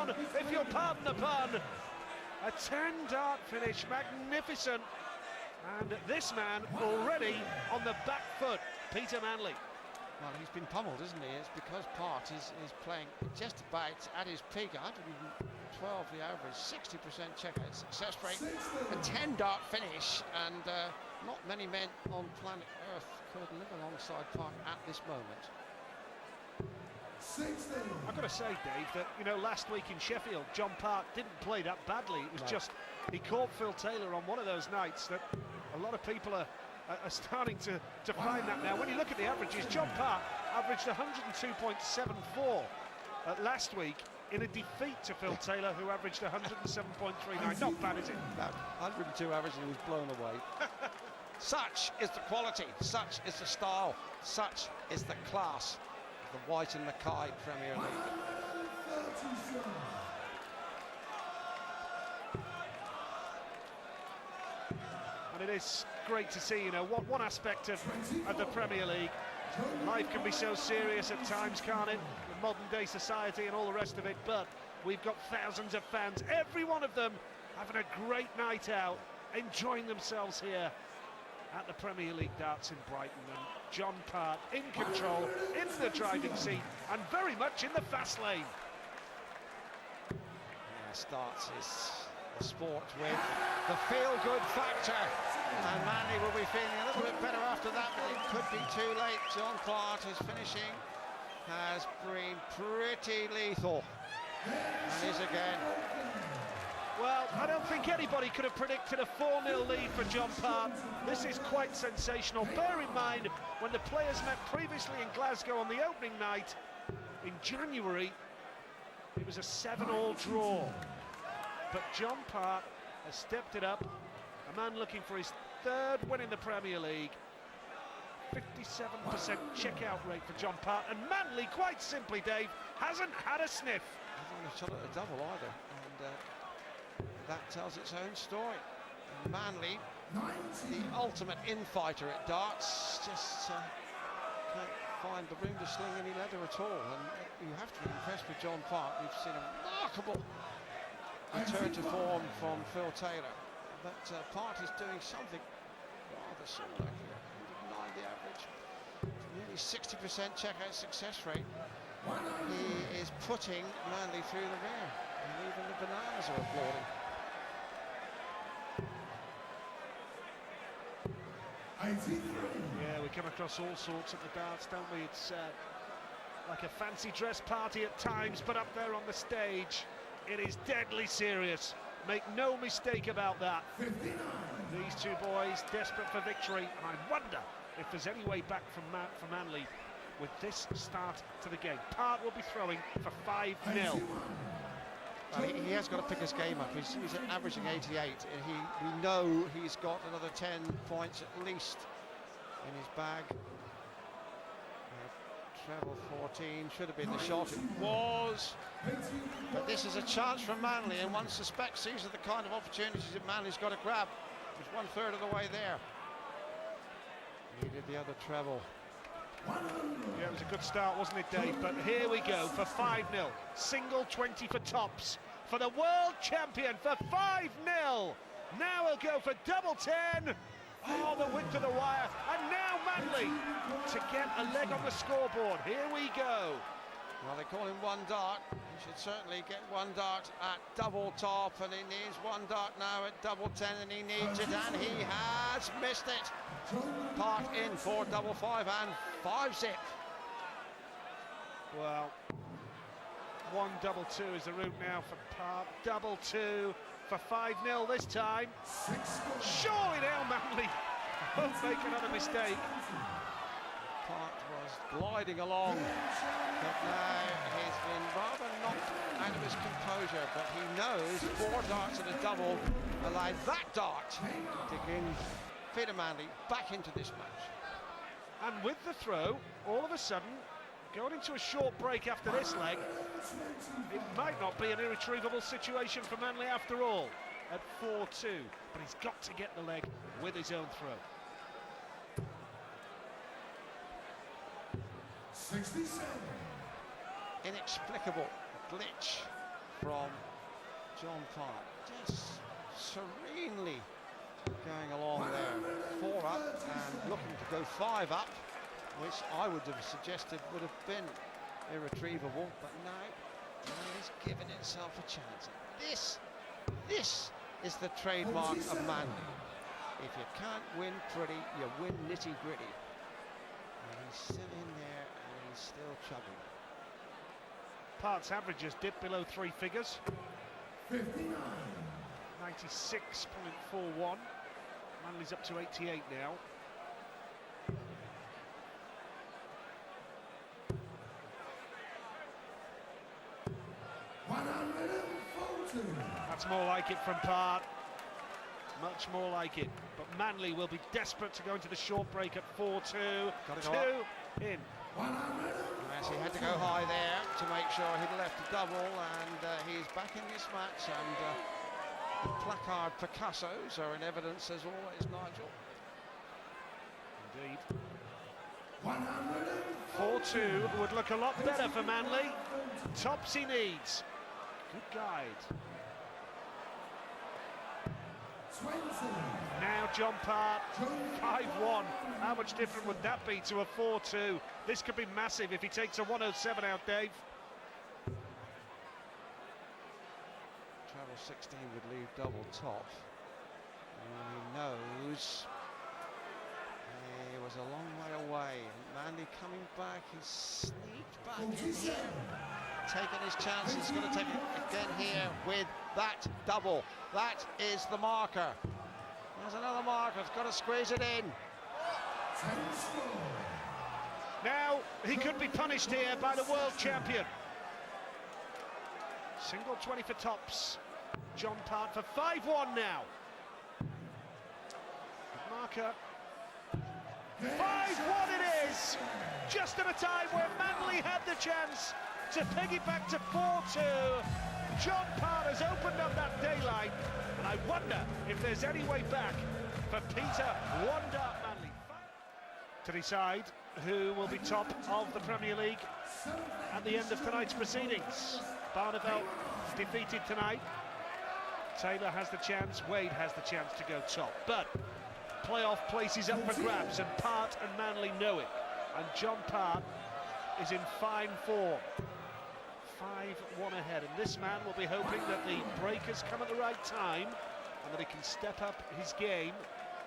on, if you'll pardon the pun. A 10-dart finish, magnificent. And this man already on the back foot, Peter Manley. Well, he's been pummeled, isn't he? It's because Part is playing just about at his peak. 112 the average, 60% checkout success rate, a 10-dart finish, and not many men on planet Earth could live alongside Part at this moment. I've got to say, Dave, that last week in Sheffield, John Part didn't play that badly. It was just he caught Phil Taylor on one of those nights that a lot of people are starting to find that now. When you look at the averages, John Part averaged 102.74 last week in a defeat to Phil Taylor, who averaged 107.39. Not bad, is it? No, 102 average, and he was blown away. Such is the quality, such is the style, such is the class of the White and Mackay Premier League. And it is great to see, one aspect of the Premier League. Life can be so serious at times, can't it? The modern day society and all the rest of it, but we've got thousands of fans, every one of them having a great night out, enjoying themselves here at the Premier League darts in Brighton. And John Part in control, in the driving seat, and very much in the fast lane. Yeah, starts his sport with the feel-good factor, and Manley will be feeling a little bit better after that, but it could be too late. John Part, his finishing has been pretty lethal, and is again. Well, I don't think anybody could have predicted a 4-0 lead for John Part. This is quite sensational. Bear in mind, when the players met previously in Glasgow on the opening night in January, it was a 7-all draw. But John Part has stepped it up, a man looking for his third win in the Premier League. 57% checkout rate for John Part, and Manley, quite simply, Dave, hasn't had a sniff. Hasn't had a shot at a double either, and that tells its own story. And Manley, the ultimate infighter at darts, just can't find the room to sling any leather at all, and you have to be impressed with John Part. We've seen a remarkable return to form from Phil Taylor, but Part is doing something rather similar here. 109 the average, nearly 60% checkout success rate. He is putting Manley through the rear, and even the bananas are applauding. Yeah, we come across all sorts at the darts, don't we? It's like a fancy dress party at times, but up there on the stage, it is deadly serious. Make no mistake about that. 59. These two boys desperate for victory, and I wonder if there's any way back for Manley with this start to the game. Part will be throwing for 5-0. Well, he has got to pick his game up. He's averaging 88, and we know he's got another 10 points at least in his bag. Treble 14 should have been the shot. It was, but this is a chance from Manley, and one suspects these are the kind of opportunities that Manley's got to grab. He's 1/3 of the way there. Needed the other treble. Yeah, it was a good start, wasn't it, Dave? But here we go for 5-0. Single 20 for tops for the world champion for 5-0. Now he'll go for double 10. Oh, the width of the wire. And now Manley to get a leg on the scoreboard. Here we go. Well, they call him one dart. He should certainly get one dart at double top, and he needs one dart now at double 10, and he needs it, and he has missed it. Part in for double 5 and 5-zip. Well, 1 double 2 is the route now for Part. Double 2 for 5-0 this time. Surely now Manley won't make another mistake. Part was gliding along, but now he's been rather knocked out of his composure, but he knows 4 darts and a double allowed that dart to bring Peter Manley back into this match. And with the throw, all of a sudden, going into a short break after this leg, it might not be an irretrievable situation for Manley after all at 4-2, but he's got to get the leg with his own throw. 67. Inexplicable glitch from John Park. Just serenely going along there. 4 up and looking to go 5 up, which I would have suggested would have been irretrievable, but no, he's given himself a chance. This is the trademark of Manley. If you can't win pretty, you win nitty-gritty. And he's still in there, and he's still chugging. Part's averages dip below 3 figures. 59. 96.41. Manley's up to 88 now. That's more like it from Part. Much more like it. But Manley will be desperate to go into the short break at 4-2. Got to go up. 2 in. Yes, he had to go high there to make sure he'd left a double, and he's back in this match, and the placard Picassos are in evidence as always, Nigel. Indeed. 4-2 would look a lot better for Manley. Tops he needs. Good guide. 20. Now John Part, 5-1. How much different would that be to a 4-2? This could be massive if he takes a 107 out, Dave. Travel 16 would leave double top. And he knows he was a long way away. And Manley coming back, he's sneaked back in here. Taking his chances, he's going to take it again here with that double. That is the marker. There's another marker, it's got to squeeze it in. Now he could be punished here by the world champion. Single 20 for tops. John Part for 5-1 now. Good marker. 5-1 it is! Just at a time where Manley had the chance to piggyback to 4-2. John Part has opened up that daylight, and I wonder if there's any way back for Peter Wonder Manley to decide who will be top of the Premier League at the end of tonight's proceedings. Barneveld defeated tonight. Taylor has the chance, Wade has the chance to go top, but playoff places up for grabs, and Part and Manley know it, and John Part is in fine form. 5-1 ahead, and this man will be hoping that the breakers come at the right time and that he can step up his game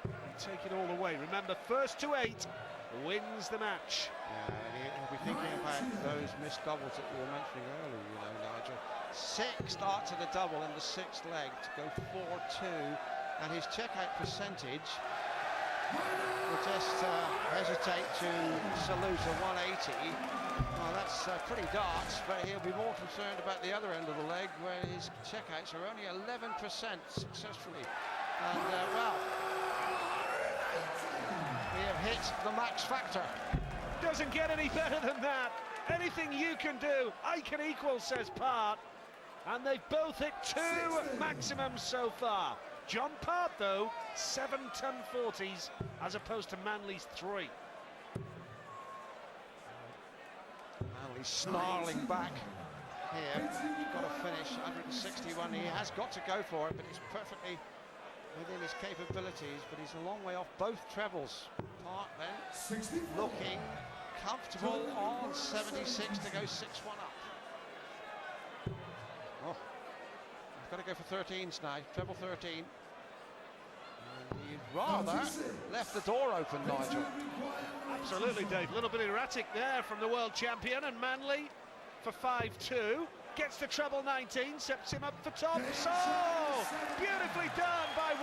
and take it all away. Remember, first to 8 wins the match. Yeah, and he'll be thinking about those missed doubles that we were mentioning earlier, you know, Nigel. 6 starts at a double in the 6th leg to go 4-2, and his checkout percentage will just hesitate to salute a 180. Well, that's pretty darts, but he'll be more concerned about the other end of the leg, where his checkouts are only 11% successfully. And, well, we have hit the max factor. Doesn't get any better than that. Anything you can do, I can equal, says Part. And they've both hit 2 maximums so far. John Part, though, 7 1040s as opposed to Manley's 3. Manley snarling back here. He's got to finish 161. He has got to go for it, but he's perfectly within his capabilities, but he's a long way off both trebles. Part then looking comfortable on 76 to go 6-1 up. Oh, he's got to go for 13s now, treble 13. And he'd rather left the door open, Nigel. Absolutely, Dave. A little bit erratic there from the world champion, and Manley for 5-2. Gets the treble 19, sets him up for tops. Oh, beautifully done by